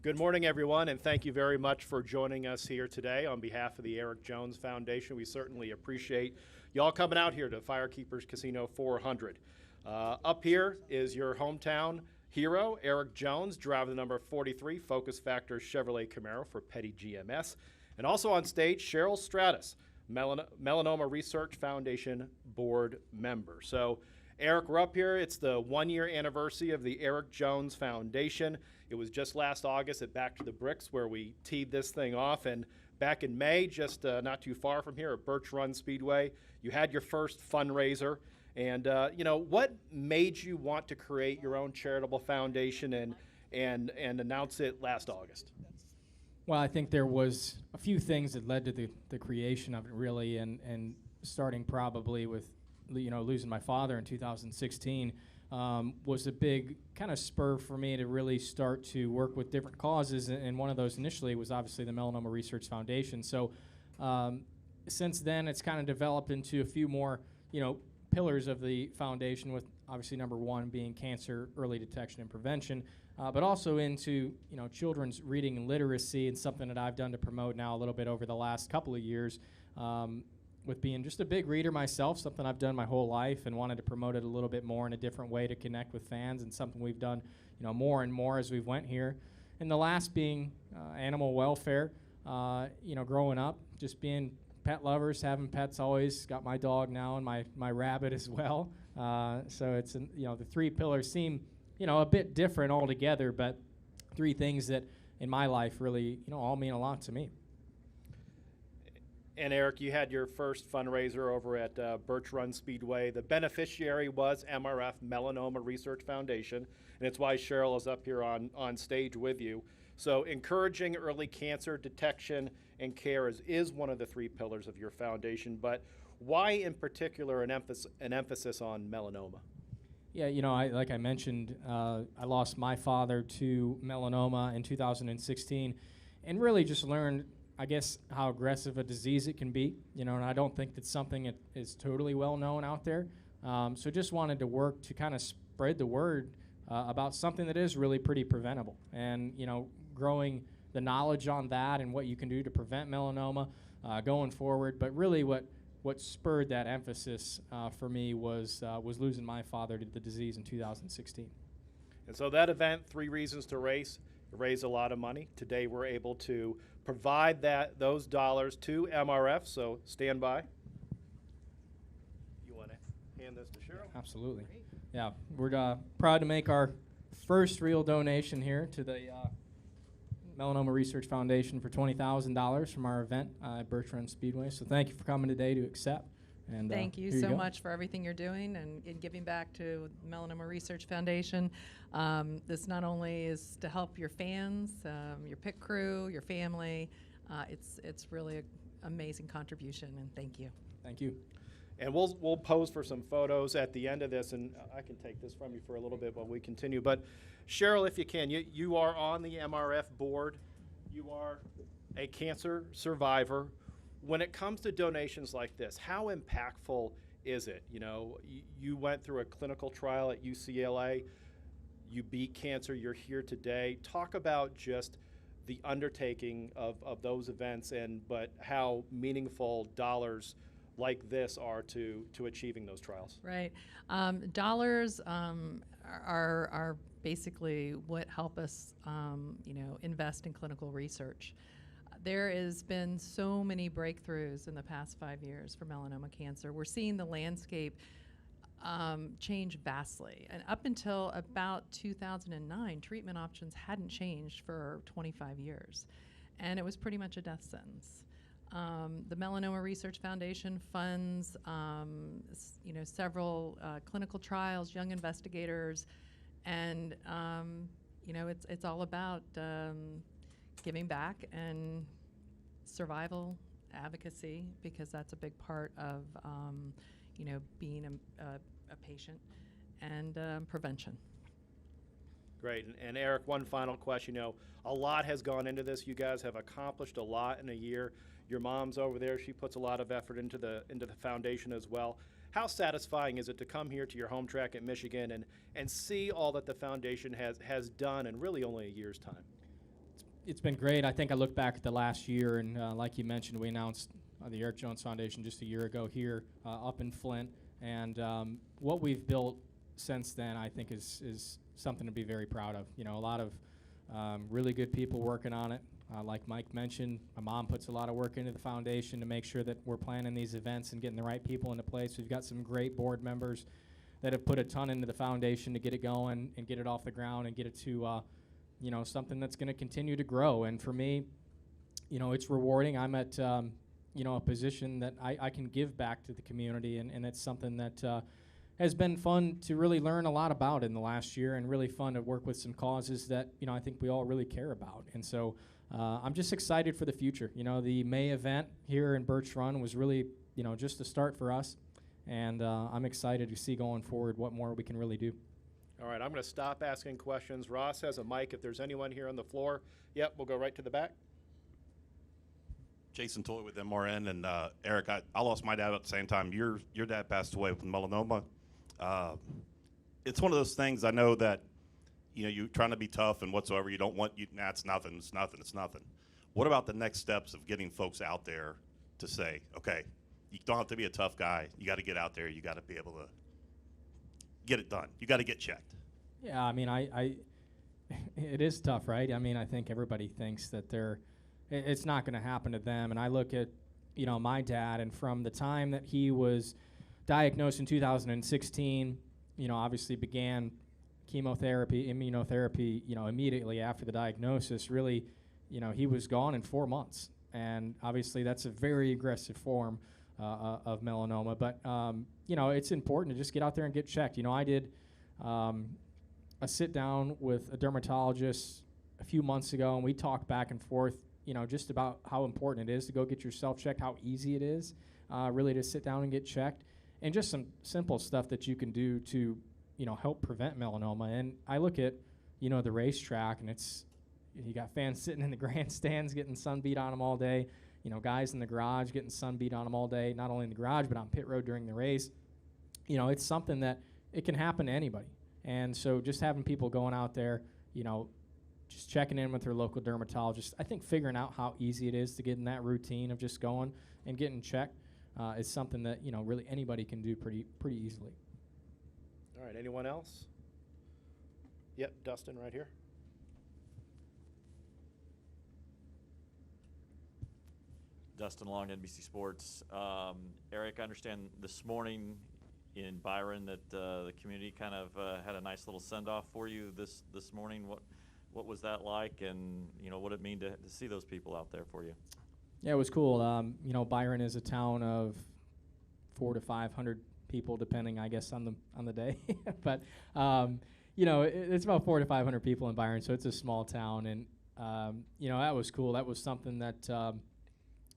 Good morning, everyone, and thank you very much for joining us here today on behalf of the Erik Jones Foundation. We certainly appreciate y'all coming out here to Firekeepers Casino 400. Up here is your hometown hero, Erik Jones, driver the number 43 Focus Factor Chevrolet Camaro for Petty GMS. And also on stage, Cheryl Stratus, Melanoma Research Foundation board member. So, Erik, we're up here. It's the one-year anniversary of the Erik Jones Foundation. It was just last August at Back to the Bricks where we teed this thing off. And back in May, just not too far from here at Birch Run Speedway, you had your first fundraiser. And, what made you want to create your own charitable foundation and announce it last August? Well, I think there was a few things that led to the creation of it, really, and starting probably with losing my father in 2016 was a big kind of spur for me to really start to work with different causes, and one of those initially was obviously the Melanoma Research Foundation. So since then, it's kind of developed into a few more, pillars of the foundation, with obviously number one being cancer early detection and prevention, but also into children's reading and literacy, and something that I've done to promote now a little bit over the last couple of years. With being just a big reader myself, something I've done my whole life, and wanted to promote it a little bit more in a different way to connect with fans, and something we've done, more and more as we've went here. And the last being animal welfare. Growing up, just being pet lovers, having pets always. Got my dog now and my rabbit as well. So it's the three pillars seem a bit different altogether, but three things that in my life really all mean a lot to me. And Erik, you had your first fundraiser over at Birch Run Speedway. The beneficiary was MRF, Melanoma Research Foundation, and it's why Cheryl is up here on stage with you. So encouraging early cancer detection and care is one of the three pillars of your foundation, but why in particular an emphasis on melanoma? Yeah, like I mentioned, I lost my father to melanoma in 2016, and really just learned, I guess, how aggressive a disease it can be, and I don't think that's something that is totally well known out there. So just wanted to work to kind of spread the word about something that is really pretty preventable, and growing the knowledge on that and what you can do to prevent melanoma going forward. But really what spurred that emphasis for me was losing my father to the disease in 2016. And so that event, 3 Reasons to Race, raised a lot of money. Today we're able to provide those dollars to MRF, so stand by. You want to hand this to Cheryl? Absolutely. Yeah, we're proud to make our first real donation here to the Melanoma Research Foundation for $20,000 from our event at Birch Run Speedway. So thank you for coming today to accept. And thank you so much for everything you're doing and in giving back to Melanoma Research Foundation. This not only is to help your fans, your pit crew, your family. It's really an amazing contribution, and thank you. Thank you. And we'll pose for some photos at the end of this, and I can take this from you for a little bit while we continue. But Cheryl, if you can, you are on the MRF board. You are a cancer survivor. When it comes to donations like this, how impactful is it? You went through a clinical trial at UCLA. You beat cancer. You're here today. Talk about just the undertaking of those events, but how meaningful dollars like this are to achieving those trials. Right. Dollars are basically what help us, invest in clinical research. There has been so many breakthroughs in the past 5 years for melanoma cancer. We're seeing the landscape change vastly. And up until about 2009, treatment options hadn't changed for 25 years. And it was pretty much a death sentence. The Melanoma Research Foundation funds, several clinical trials, young investigators, and it's all about giving back and survival advocacy, because that's a big part of being a patient, and prevention. Great. And Erik, one final question. A lot has gone into this. You guys have accomplished a lot in a year. Your mom's over there. She puts a lot of effort into the foundation as well. How satisfying is it to come here to your home track at Michigan and see all that the foundation has done in really only a year's time? It's It's been great. I think I look back at the last year, and like you mentioned, we announced the Erik Jones Foundation just a year ago here up in Flint, and what we've built since then, I think, is something to be very proud of. You know, a lot of really good people working on it. Like Mike mentioned, my mom puts a lot of work into the foundation to make sure that we're planning these events and getting the right people into place. We've got some great board members that have put a ton into the foundation to get it going and get it off the ground and get it to, you know, something that's going to continue to grow. And for me, you know, it's rewarding. I'm at, you know, a position that I can give back to the community, and it's something that has been fun to really learn a lot about in the last year, and really fun to work with some causes that, you know, I think we all really care about. And so I'm just excited for the future. You know, the May event here in Birch Run was really, you know, just a start for us, and I'm excited to see going forward what more we can really do. All right, I'm going to stop asking questions. Ross has a mic. If there's anyone here on the floor, yep, we'll go right to the back. Jason Toy with MRN, and Eric, I lost my dad at the same time. Your dad passed away with melanoma. It's one of those things. I know that, you know, you're trying to be tough and whatsoever. You don't want nah, it's nothing. What about the next steps of getting folks out there to say, okay, you don't have to be a tough guy. You got to get out there. You got to be able to get it done. You got to get checked. Yeah, I mean, it is tough, right? I mean, I think everybody thinks that it's not going to happen to them. And I look at, you know, my dad, and from the time that he was diagnosed in 2016, you know, obviously began chemotherapy, immunotherapy, you know, immediately after the diagnosis. Really, you know, he was gone in 4 months. And obviously that's a very aggressive form of melanoma. But, you know, it's important to just get out there and get checked. You know, I did a sit down with a dermatologist a few months ago, and we talked back and forth, you know, just about how important it is to go get yourself checked, how easy it is really to sit down and get checked, and just some simple stuff that you can do to, you know, help prevent melanoma. And I look at, you know, the racetrack, and you got fans sitting in the grandstands getting sun beat on them all day, you know, guys in the garage getting sun beat on them all day, not only in the garage but on pit road during the race. You know, it's something that it can happen to anybody. And so just having people going out there, you know, just checking in with their local dermatologist, I think figuring out how easy it is to get in that routine of just going and getting checked is something that, you know, really anybody can do pretty easily. All right, anyone else? Yep, Dustin right here. Dustin Long, NBC Sports. Eric, I understand this morning in Byron that the community kind of had a nice little send-off for you this morning. What was that like, and, you know, what did it mean to see those people out there for you? Yeah, it was cool. You know, Byron is a town of 400 to 500 people, depending, I guess, on the day. But you know, it's about 400 to 500 people in Byron, so it's a small town, and you know, that was cool. That was something that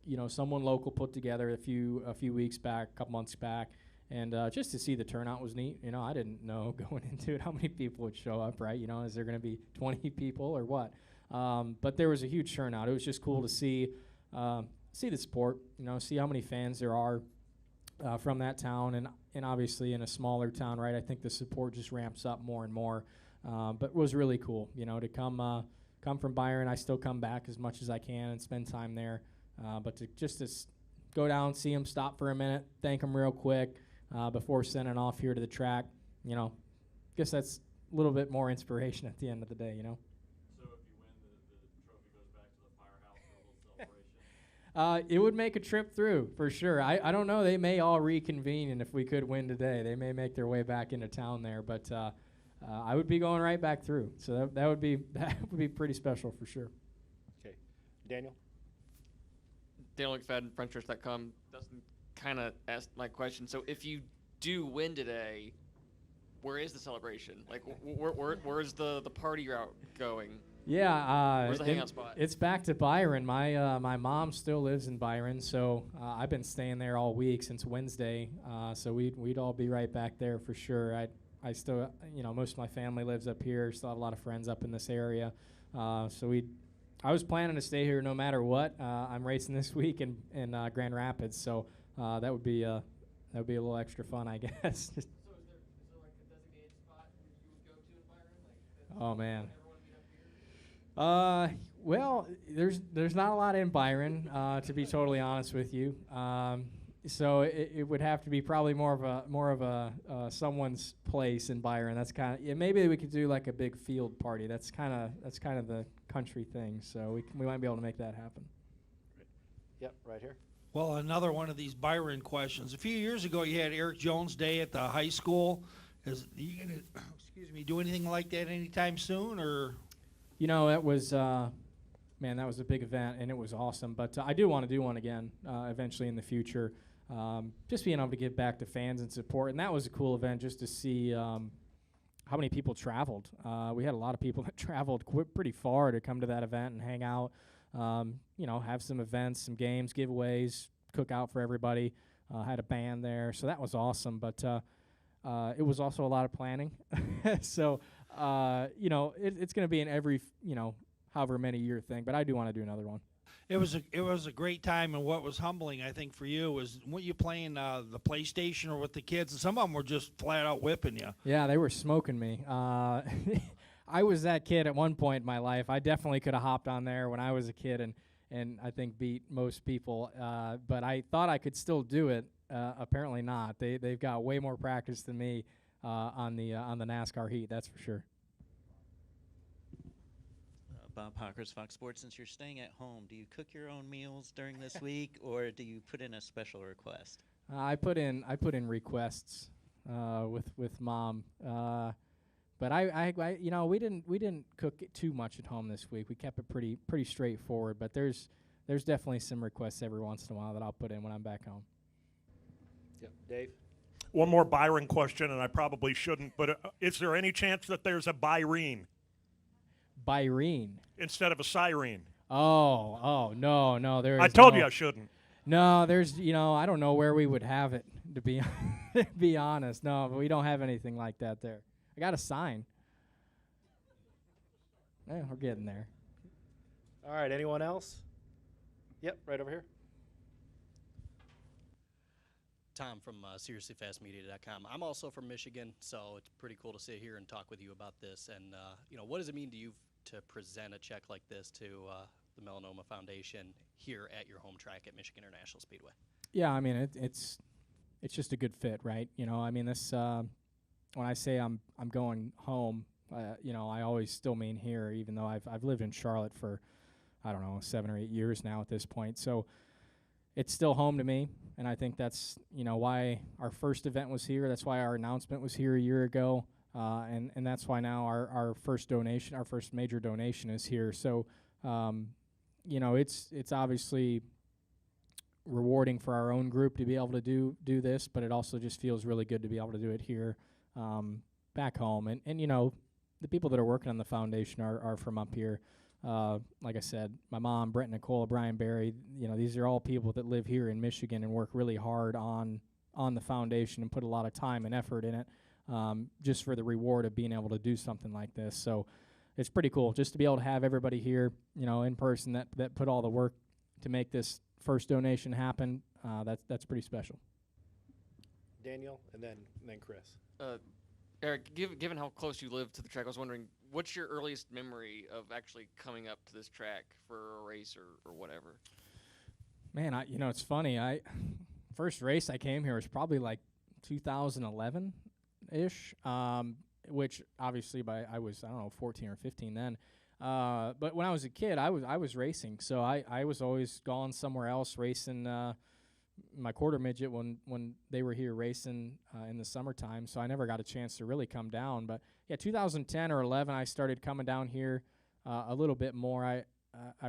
you know, someone local put together a few weeks back, a couple months back, and just to see the turnout was neat. You know, I didn't know going into it how many people would show up, right? You know, is there going to be 20 people or what? But there was a huge turnout. It was just cool to see the support, you know, see how many fans there are from that town, and obviously in a smaller town, right, I think the support just ramps up more and more. But it was really cool, you know, to come from Byron. I still come back as much as I can and spend time there. But to go down, see them, stop for a minute, thank them real quick before sending off here to the track, you know, guess that's a little bit more inspiration at the end of the day, you know. So if you win, the trophy goes back to the firehouse for a little celebration? It would make a trip through, for sure. I don't know. They may all reconvene, and if we could win today, they may make their way back into town there. But I would be going right back through. So that would be pretty special for sure. Okay, Daniel. Daniel McFadden, FrenchRisk.com. Dustin kind of asked my question. So if you do win today, where is the celebration? Like, where's the party route going? Yeah, where's the hangout spot? It's back to Byron. My mom still lives in Byron, so I've been staying there all week since Wednesday. So we'd all be right back there for sure. I still, you know, most of my family lives up here. Still have a lot of friends up in this area. So I was planning to stay here no matter what. I'm racing this week in Grand Rapids, so that would be a little extra fun, I guess. So is there like a designated spot you would go to in Byron? Like, Oh man. everyone meet up here? Well, there's not a lot in Byron, to be totally honest with you. So it would have to be probably more of a someone's place in Byron. That's kind of, yeah, maybe we could do like a big field party. That's kind of the country thing. So we might be able to make that happen. Yep, right here. Well, another one of these Byron questions. A few years ago, you had Erik Jones Day at the high school. Are you gonna, excuse me, do anything like that anytime soon, or? You know, it was man, that was a big event and it was awesome. But I do want to do one again eventually in the future. Just being able to give back to fans and support, and that was a cool event just to see how many people traveled. We had a lot of people that traveled pretty far to come to that event and hang out. Have some events, some games, giveaways, cook out for everybody. Had a band there, so that was awesome. But it was also a lot of planning. So it's going to be an every however many year thing. But I do want to do another one. It was a great time, and what was humbling, I think, for you was when you playing the PlayStation or with the kids, and some of them were just flat out whipping you. Yeah, they were smoking me. I was that kid at one point in my life. I definitely could have hopped on there when I was a kid and I think beat most people. But I thought I could still do it. Apparently not. They've got way more practice than me on the NASCAR heat. That's for sure. Bob Hawkers, Fox Sports. Since you're staying at home, do you cook your own meals during this week, or do you put in a special request? I put in requests with mom. But I we didn't cook it too much at home this week. We kept it pretty straightforward. But there's definitely some requests every once in a while that I'll put in when I'm back home. Yep, Dave. One more Byron question, and I probably shouldn't, but is there any chance that there's a Byrene Byrene instead of a siren? Oh no, there's. I told you I shouldn't. No, there's I don't know where we would have it to be to be honest. No, but we don't have anything like that there. I got a sign. Yeah, we're getting there. All right, anyone else? Yep, right over here. Tom from SeriouslyFastMedia.com. I'm also from Michigan, so it's pretty cool to sit here and talk with you about this. And what does it mean to you to present a check like this to the Melanoma Foundation here at your home track at Michigan International Speedway? Yeah, I mean it's just a good fit, right? This when I say I'm going home, I always still mean here, even though I've lived in Charlotte for 7 or 8 years now at this point. So it's still home to me, and I think that's why our first event was here. That's why our announcement was here a year ago, and that's why now our first major donation is here. So it's obviously rewarding for our own group to be able to do this, but it also just feels really good to be able to do it here back home. And the people that are working on the foundation are from up here. Like I said, my mom, Brett Nicole, Brian Barry, these are all people that live here in Michigan and work really hard on the foundation and put a lot of time and effort in it, just for the reward of being able to do something like this. So it's pretty cool just to be able to have everybody here, in person that put all the work to make this first donation happen. That's pretty special. Daniel, and then Chris. Erik, given how close you live to the track, I was wondering, what's your earliest memory of actually coming up to this track for a race or whatever? Man, it's funny. First race I came here was probably like 2011-ish, which obviously I was 14 or 15 then. But when I was a kid, I was racing, so I was always gone somewhere else racing. My quarter midget when they were here racing in the summertime, so I never got a chance to really come down. But yeah, 2010 or 11, I started coming down here a little bit more. I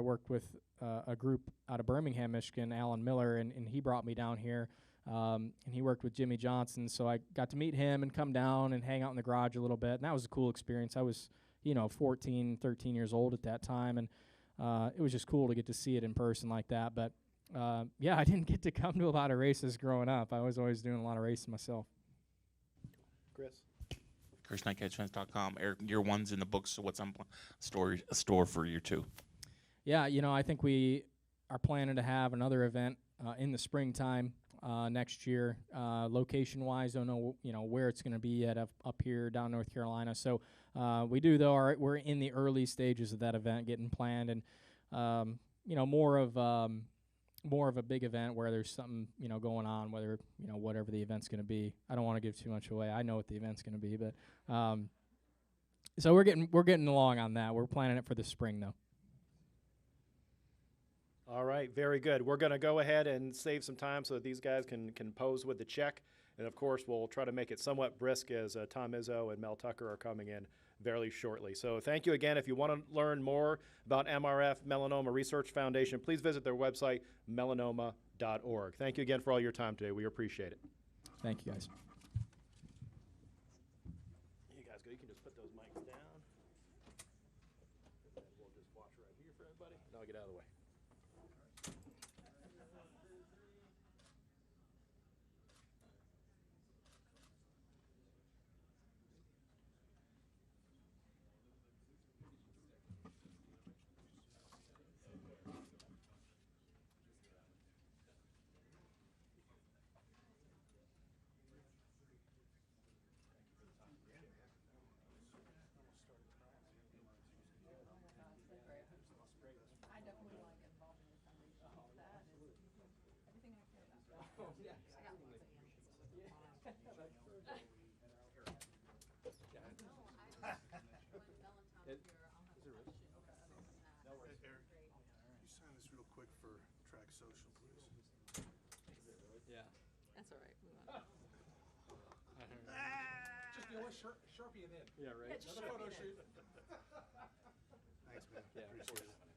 worked with a group out of Birmingham, Michigan, Alan Miller, and he brought me down here, and he worked with Jimmy Johnson, so I got to meet him and come down and hang out in the garage a little bit, and that was a cool experience. I was 14, 13 years old at that time, and it was just cool to get to see it in person like that. But I didn't get to come to a lot of races growing up. I was always doing a lot of racing myself. Chris Knight, CatchFence.com. Erik, year one's in the books, so what's on store for year two? Yeah, I think we are planning to have another event in the springtime next year. Location-wise, don't know where it's going to be at up here down North Carolina. So we do, though. We're in the early stages of that event, getting planned, and more of a big event where there's something going on, whether whatever the event's going to be. I don't want to give too much away. I know what the event's going to be, but so we're getting along on that. We're planning it for the spring though. All right, very good. We're going to go ahead and save some time so that these guys can pose with the check. And of course, we'll try to make it somewhat brisk as Tom Izzo and Mel Tucker are coming in very shortly. So thank you again. If you want to learn more about MRF, Melanoma Research Foundation, please visit their website, melanoma.org. Thank you again for all your time today. We appreciate it. Thank you, guys. You guys go. You can just put those mics down. And we'll just watch right here for everybody. Now get out of the way. You sign this real quick for Track Social, please. Yeah. That's all right. We want Just Sharpie it in. Yeah, right. Yeah, just Sharpie it in. Thanks, man. Appreciate it.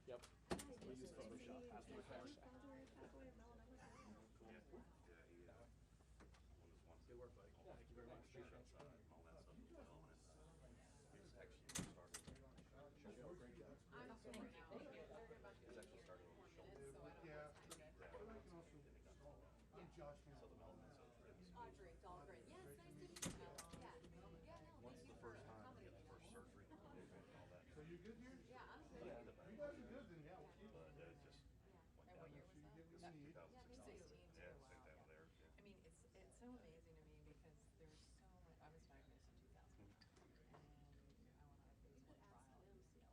Yep. We'll use Photoshop. Good work, buddy. Thank you very much. Appreciate it. Audrey Dahlgren. Yes, nice to meet you. Yeah. What's the first time you had the first surgery and all that? So you good here? Yeah, I'm good. You guys are good then, yeah. We'll keep But it just And what year was that? Good to see you. 2016 too. Yeah, Wow. same down there. I mean, it's so amazing to me because there's so much. I was diagnosed in 2000, and I went on a phase 1 trial at UCLA.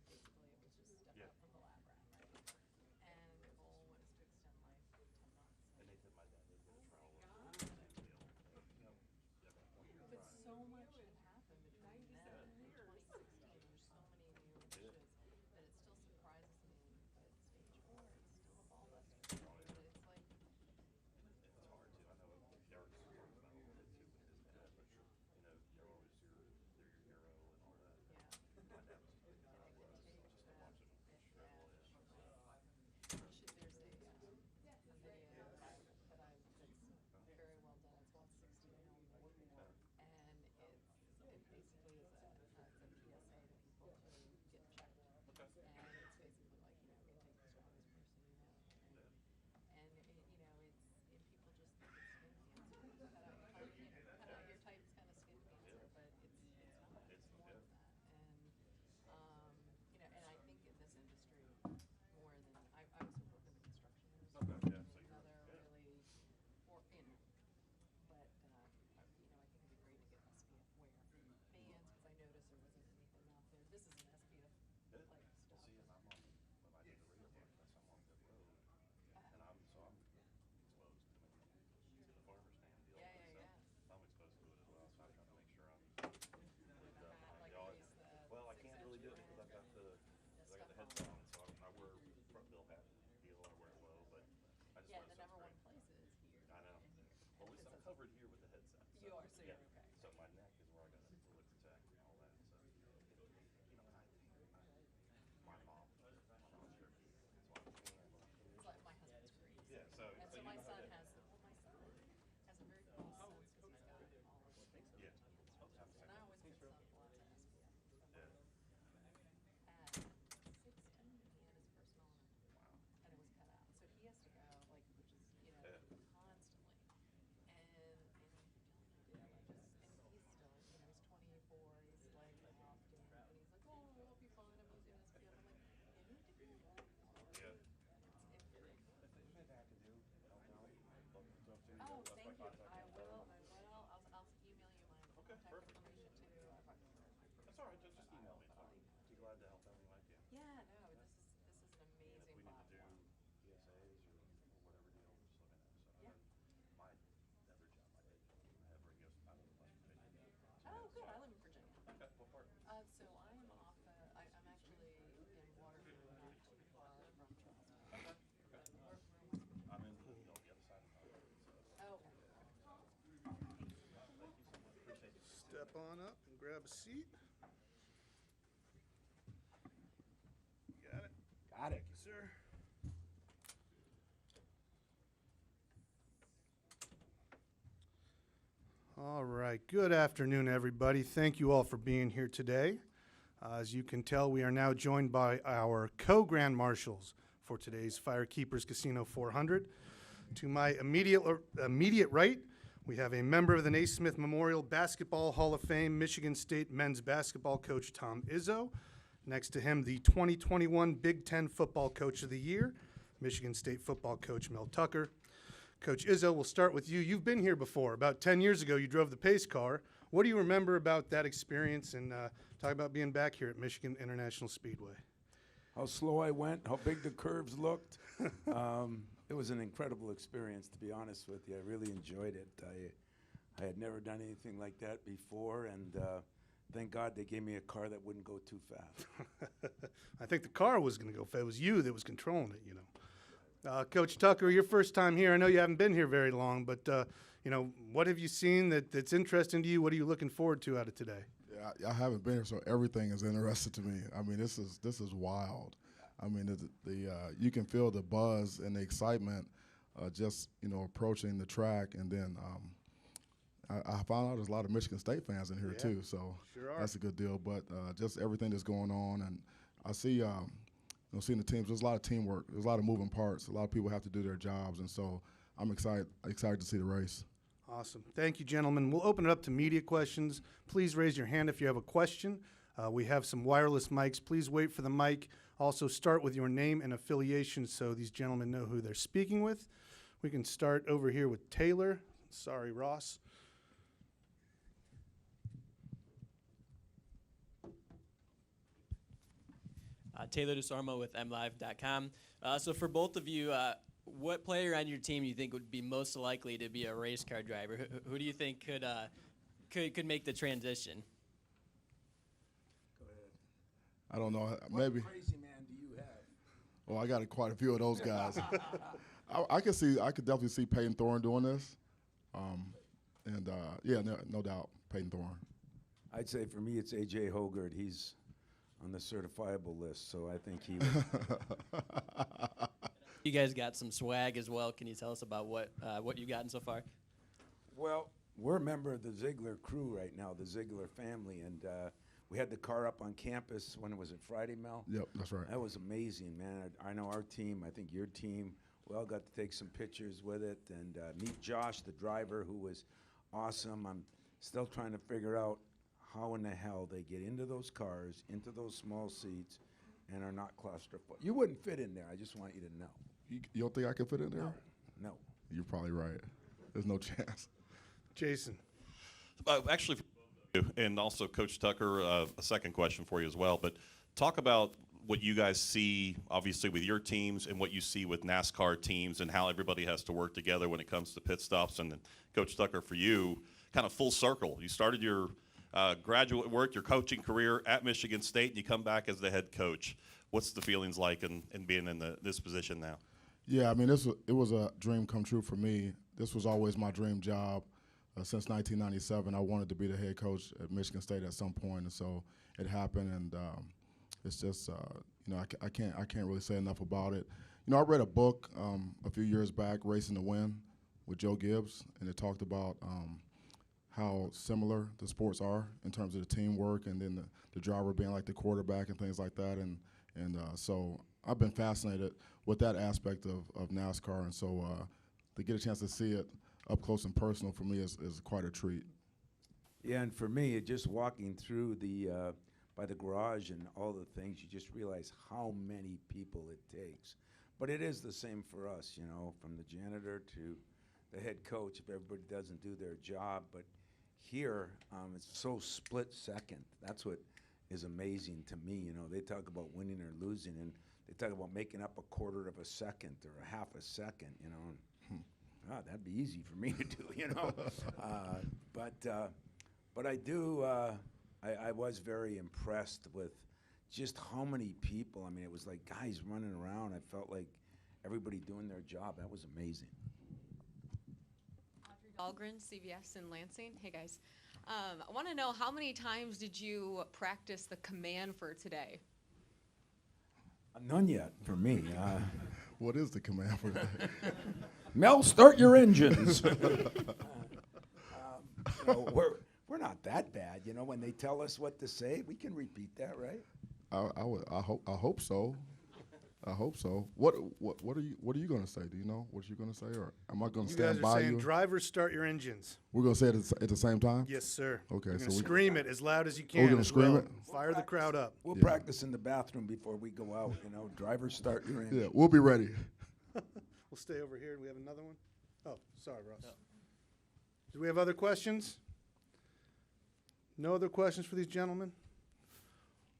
Basically, it was just step Yeah. up from the lab rat, right? And the goal was to extend life 10 months. And they said my dad did get a trial. But so much had happened between then and 2016. There's so many new initiatives that it still surprises me that stage 4 is still a ball buster. That it's like, It's hard to. I know Eric's talked about it a little bit too with his dad, but they're always they're your hero and all that. yeah. My dad was just to watch him shrivel. There's a video that that's very well done. It's about 16-year-old war, and it basically is a PSA to people to get checked. And it's basically like, intake the strongest person you know. And people just think it's skin cancer. Cut out your tight, it's kind of skin cancer, but it's not. It's more than that. And and I think in this industry more than I also work in the construction industry. Okay, yeah, so you're- Another yeah. really, but I think it'd be great to get SPF wear bands because I noticed there wasn't anything out there. This is an SPF like stuff. See, and I'm on when I did the radio broadcast, I'm on the road, and I'm exposed to the farmer stand deal. Yeah, yeah, So I'm exposed to it as well. So I try to make sure I'm. The hat, like Yeah, at least the well, I can't really do it because I've got the headset on, so I wear front bill hat deal. I wear it low, but I just yeah, wear the it so number one straight. place is here. I know. And here. Well, at least I'm covered here with the headset. So, You are, so yeah. you're okay. So my neck is where I got to fully protect and all that. So, my mom, I'm sure, so I can. It's like my husband's great. Yeah, so. And so you my know how son to- has a very cool sense because he's got all of the Yeah. and I always put lots of SPF. Yeah. At 16, he had his first melanoma. Wow. And it was cut out. So he has to go, which is, Yeah. constantly. And he's still, he's 24, he's like off doing it, and he's like, oh, I hope you find I'm using SPF. I'm like, you need to do that. Yeah. Oh, thank you. I will. I'll email you my Okay, contact perfect. information too. That's all right. Just email me. I'll be glad to help any way I can. Yeah, no, this is step on up and grab a seat. Got it. Got it. Thank you, sir. All right. Good afternoon, everybody. Thank you all for being here today. As you can tell, we are now joined by our co-grand marshals for today's Firekeepers Casino 400. To my immediate right, we have a member of the Naismith Memorial Basketball Hall of Fame, Michigan State men's basketball coach Tom Izzo. Next to him, the 2021 Big Ten Football Coach of the Year, Michigan State football coach Mel Tucker. Coach Izzo, we'll start with you. You've been here before. About 10 years ago, you drove the pace car. What do you remember about that experience, and talk about being back here at Michigan International Speedway? How slow I went, how big the curves looked. It was an incredible experience, to be honest with you. I really enjoyed it. I had never done anything like that before, and thank God they gave me a car that wouldn't go too fast. I think the car was going to go fast. It was you that was controlling it, you know. Coach Tucker, your first time here. I know you haven't been here very long, but what have you seen that's interesting to you? What are you looking forward to out of today? Yeah, I haven't been here, so everything is interesting to me. I mean, this is wild. I mean, you can feel the buzz and the excitement just approaching the track, and then I found out there's a lot of Michigan State fans in here too, so sure are. That's a good deal. But just everything that's going on, and I see. Seeing the teams, there's a lot of teamwork. There's a lot of moving parts. A lot of people have to do their jobs, and so I'm excited to see the race. Awesome. Thank you, gentlemen. We'll open it up to media questions. Please raise your hand if you have a question. We have some wireless mics. Please wait for the mic. Also, start with your name and affiliation so these gentlemen know who they're speaking with. We can start over here with Taylor. Sorry, Ross. Taylor DeSormo with MLive.com. So for both of you, what player on your team you think would be most likely to be a race car driver? Who do you think could make the transition? Go ahead. I don't know. Maybe. What crazy man do you have? Well, I got quite a few of those guys. I could definitely see Peyton Thorne doing this, no doubt, Peyton Thorne. I'd say for me it's A.J. Hogard. He's on the certifiable list, so I think he would. You guys got some swag as well. Can you tell us about what you've gotten so far? Well, we're a member of the Ziegler crew right now, the Ziegler family, and we had the car up on campus when it was Friday, Mel? Yep, that's right. That was amazing, man. I know our team, I think your team, we all got to take some pictures with it and meet Josh, the driver, who was awesome. I'm still trying to figure out how in the hell they get into those cars, into those small seats, and are not claustrophobic. You wouldn't fit in there, I just want you to know. You don't think I could fit in there? No. You're probably right. There's no chance. Jason. Actually, and also Coach Tucker, a second question for you as well. But talk about what you guys see, obviously, with your teams and what you see with NASCAR teams and how everybody has to work together when it comes to pit stops. And then, Coach Tucker, for you, kind of full circle. You started your graduate work, your coaching career at Michigan State, and you come back as the head coach. What's the feelings like in being in this position now? Yeah, I mean, it was a dream come true for me. This was always my dream job. Since 1997, I wanted to be the head coach at Michigan State at some point, and so it happened. And it's just, I can't really say enough about it. I read a book a few years back, Racing to Win, with Joe Gibbs, and it talked about how similar the sports are in terms of the teamwork, and then the driver being like the quarterback and things like that. And so I've been fascinated with that aspect of NASCAR, and so to get a chance to see it up close and personal for me is quite a treat. Yeah, and for me, just walking through by the garage and all the things, you just realize how many people it takes. But it is the same for us, from the janitor to the head coach, if everybody doesn't do their job. But here, it's so split second. That's what is amazing to me. They talk about winning or losing, and they talk about making up a quarter of a second or a half a second, that'd be easy for me to do, But I do, I was very impressed with just how many people. I mean, it was like guys running around. I felt like everybody doing their job. That was amazing. Dahlgren, CVS in Lansing. Hey guys. I want to know, how many times did you practice the command for today? None yet for me. What is the command for that? Mel, start your engines. We're not that bad, you know. When they tell us what to say, we can repeat that, right? I hope so. I hope so. What are you gonna say? Do you know what you're gonna say, or am I gonna You stand guys are by saying, you? drivers, start your engines. We're gonna say it at the same time. Yes, sir. Okay, You're so gonna we scream it as loud as you we're can. gonna as scream well. it? Fire the crowd up. We'll Yeah. practice in the bathroom before we go out, you know. Drivers, start your engines. Yeah, we'll be ready. We'll stay over here. Do we have another one? Oh, sorry, Russ. Do we have other questions? No other questions for these gentlemen?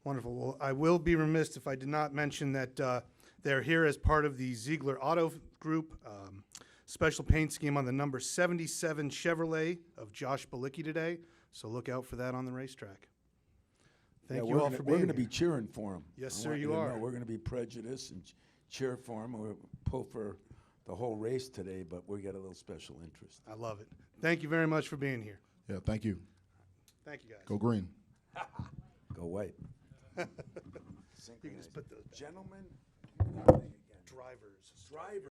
Wonderful. Well, I will be remiss if I did not mention that they're here as part of the Ziegler Auto Group special paint scheme on the number 77 Chevrolet of Josh Balicki today. So look out for that on the racetrack. Thank you all for being We're going to here. be cheering for him. Yes, sir, you are. We're going to be prejudiced and cheer for him. We'll pull for the whole race today, but we got a little special interest. I love it. Thank you very much for being here. Yeah, thank you. Thank you, guys. Go green. Go white. You can just put those Gentlemen, drivers. drivers.